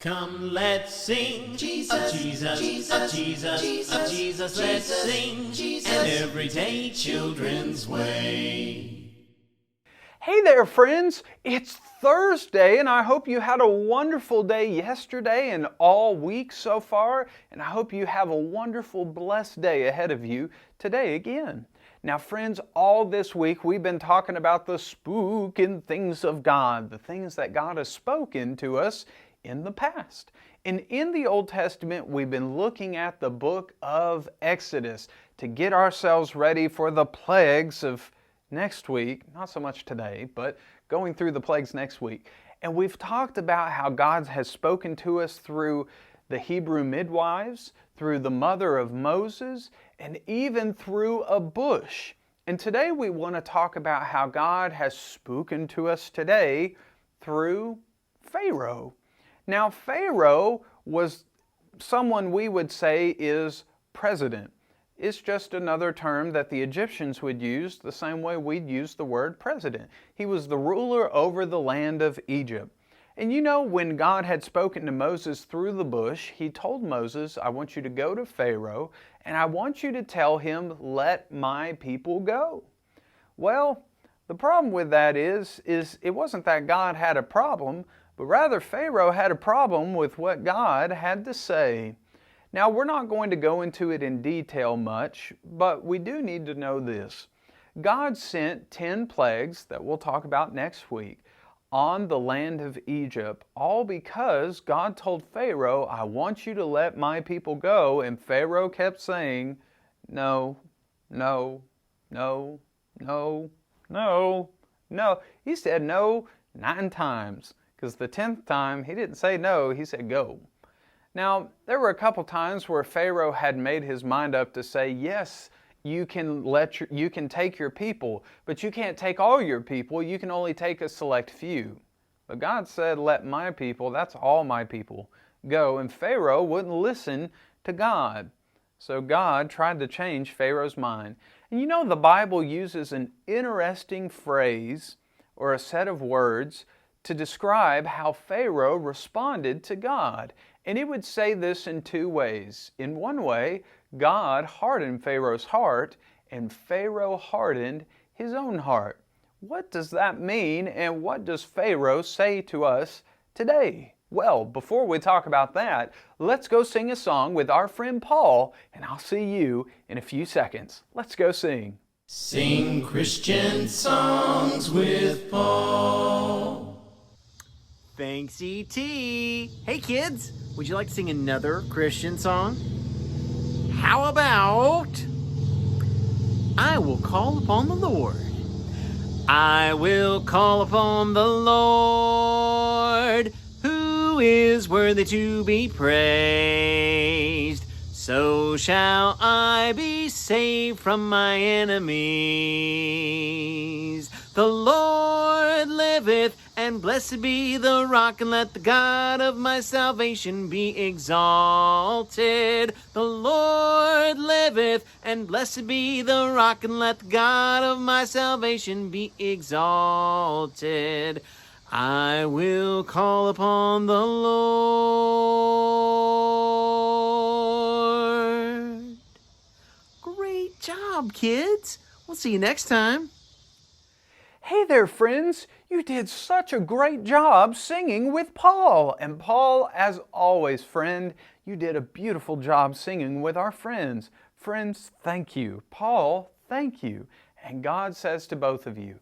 Come, let's sing Jesus, of Jesus, Jesus, of Jesus, Jesus, of Jesus. Let's sing Jesus, and everyday children's way. Hey there, friends. It's Thursday, and I hope you had a wonderful day yesterday and all week so far, and I hope you have a wonderful, blessed day ahead of you today again. Now, friends, all this week we've been talking about the spooken things of God, the things that God has spoken to us in the past. And in the Old Testament, we've been looking at the book of Exodus to get ourselves ready for the plagues of next week, not so much today, but going through the plagues next week. And we've talked about how God has spoken to us through the Hebrew midwives, through the mother of Moses, and even through a bush. And today we want to talk about how God has spoken to us today through Pharaoh. Now, Pharaoh was someone we would say is president. It's just another term that the Egyptians would use the same way we'd use the word president. He was the ruler over the land of Egypt. And you know, when God had spoken to Moses through the bush, he told Moses, I want you to go to Pharaoh, and I want you to tell him, let my people go. Well, the problem with that is it wasn't that God had a problem, but rather Pharaoh had a problem with what God had to say. Now, we're not going to go into it in detail much, but we do need to know this. God sent 10 plagues that we'll talk about next week on the land of Egypt, all because God told Pharaoh, I want you to let my people go, and Pharaoh kept saying, no, no, no, no, no, no. He said no 9 times, because the 10th time he didn't say no, he said go. Now, there were a couple times where Pharaoh had made his mind up to say, yes, you can take your people, but you can't take all your people. You can only take a select few. But God said, let my people, that's all my people, go. And Pharaoh wouldn't listen to God. So God tried to change Pharaoh's mind. And you know, the Bible uses an interesting phrase or a set of words to describe how Pharaoh responded to God. And it would say this in 2 ways. In one way, God hardened Pharaoh's heart, and Pharaoh hardened his own heart. What does that mean, and what does Pharaoh say to us today? Well, before we talk about that, let's go sing a song with our friend Paul, and I'll see you in a few seconds. Let's go sing. Sing Christian songs with Paul. Thanks, E.T. Hey, kids, would you like to sing another Christian song? How about I Will Call Upon the Lord? I will call upon the Lord, who is worthy to be praised. So shall I be saved from my enemies. The Lord liveth, and blessed be the rock, and let the God of my salvation be exalted. The Lord liveth, and blessed be the rock, and let the God of my salvation be exalted. I will call upon the Lord. Great job, kids. We'll see you next time. Hey there, friends. You did such a great job singing with Paul. And Paul, as always, friend, you did a beautiful job singing with our friends. Friends, thank you. Paul, thank you. And God says to both of you,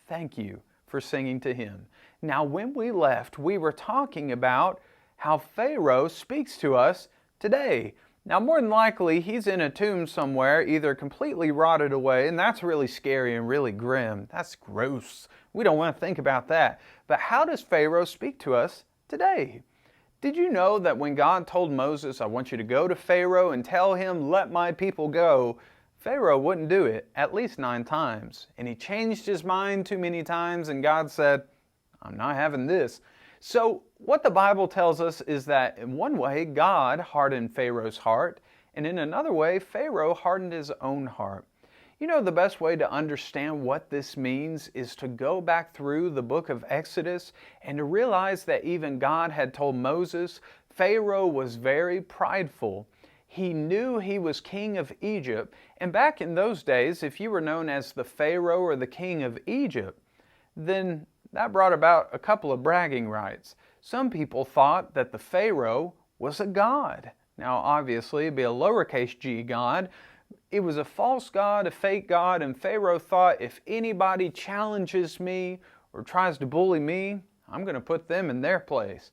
thank you for singing to him. Now, when we left, we were talking about how Pharaoh speaks to us today. Now, more than likely, he's in a tomb somewhere, either completely rotted away, and that's really scary and really grim. That's gross. We don't want to think about that. But how does Pharaoh speak to us today? Did you know that when God told Moses, I want you to go to Pharaoh and tell him, let my people go, Pharaoh wouldn't do it at least 9 times. And he changed his mind too many times, and God said, I'm not having this. So what the Bible tells us is that in one way, God hardened Pharaoh's heart, and in another way, Pharaoh hardened his own heart. You know, the best way to understand what this means is to go back through the book of Exodus and to realize that even God had told Moses, Pharaoh was very prideful. He knew he was king of Egypt, and back in those days, if you were known as the Pharaoh or the king of Egypt, then that brought about a couple of bragging rights. Some people thought that the Pharaoh was a god. Now, obviously, it'd be a lowercase g god. It was a false god, a fake god, and Pharaoh thought if anybody challenges me or tries to bully me, I'm going to put them in their place.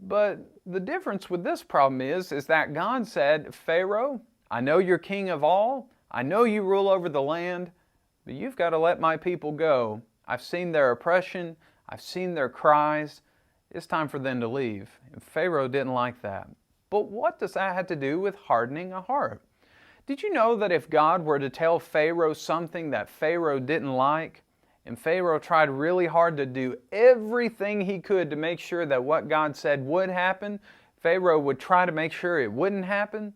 But the difference with this problem is that God said, Pharaoh, I know you're king of all. I know you rule over the land, but you've got to let my people go. I've seen their oppression. I've seen their cries. It's time for them to leave. And Pharaoh didn't like that. But what does that have to do with hardening a heart? Did you know that if God were to tell Pharaoh something that Pharaoh didn't like, and Pharaoh tried really hard to do everything he could to make sure that what God said would happen, Pharaoh would try to make sure it wouldn't happen?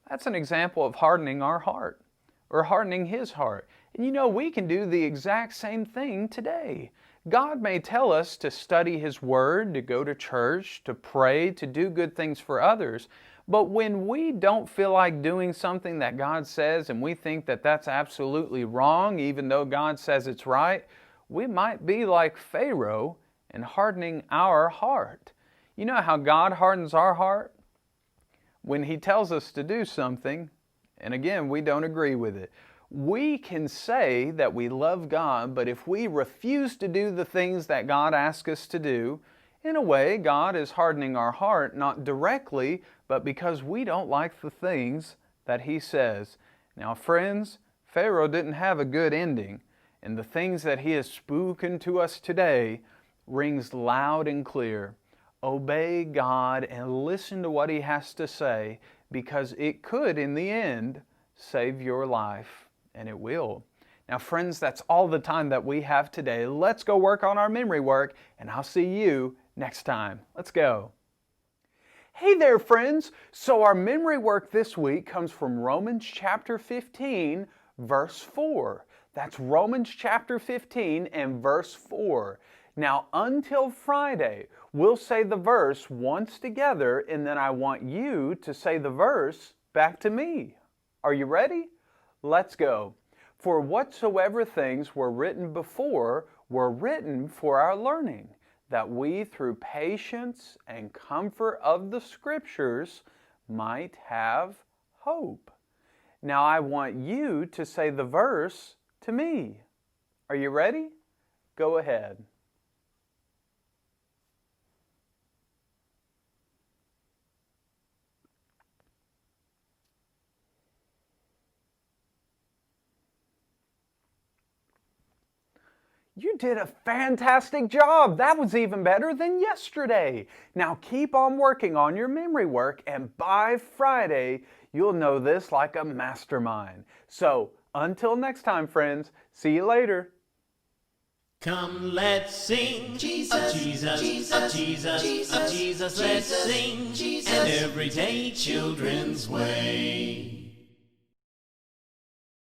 That's an example of hardening our heart, or hardening his heart. And you know, we can do the exact same thing today. God may tell us to study His Word, to go to church, to pray, to do good things for others. But when we don't feel like doing something that God says and we think that that's absolutely wrong, even though God says it's right, we might be like Pharaoh and hardening our heart. You know how God hardens our heart? When He tells us to do something, and again, we don't agree with it. We can say that we love God, but if we refuse to do the things that God asks us to do, in a way, God is hardening our heart, not directly, but because we don't like the things that He says. Now, friends, Pharaoh didn't have a good ending, and the things that he has spoken to us today rings loud and clear. Obey God and listen to what He has to say, because it could, in the end, save your life. And it will. Now, friends, that's all the time that we have today. Let's go work on our memory work, and I'll see you next time. Let's go. Hey there, friends. So our memory work this week comes from Romans chapter 15, verse 4. That's Romans chapter 15 and verse 4. Now, until Friday, we'll say the verse once together, and then I want you to say the verse back to me. Are you ready? Let's go. For whatsoever things were written before were written for our learning, that we through patience and comfort of the Scriptures might have hope. Now I want you to say the verse to me. Are you ready? Go ahead. You did a fantastic job. That was even better than yesterday. Now keep on working on your memory work, and by Friday, you'll know this like a mastermind. So until next time, friends, see you later. Come, let's sing Jesus, Jesus, Jesus, Jesus, Jesus, let's sing an everyday children's way.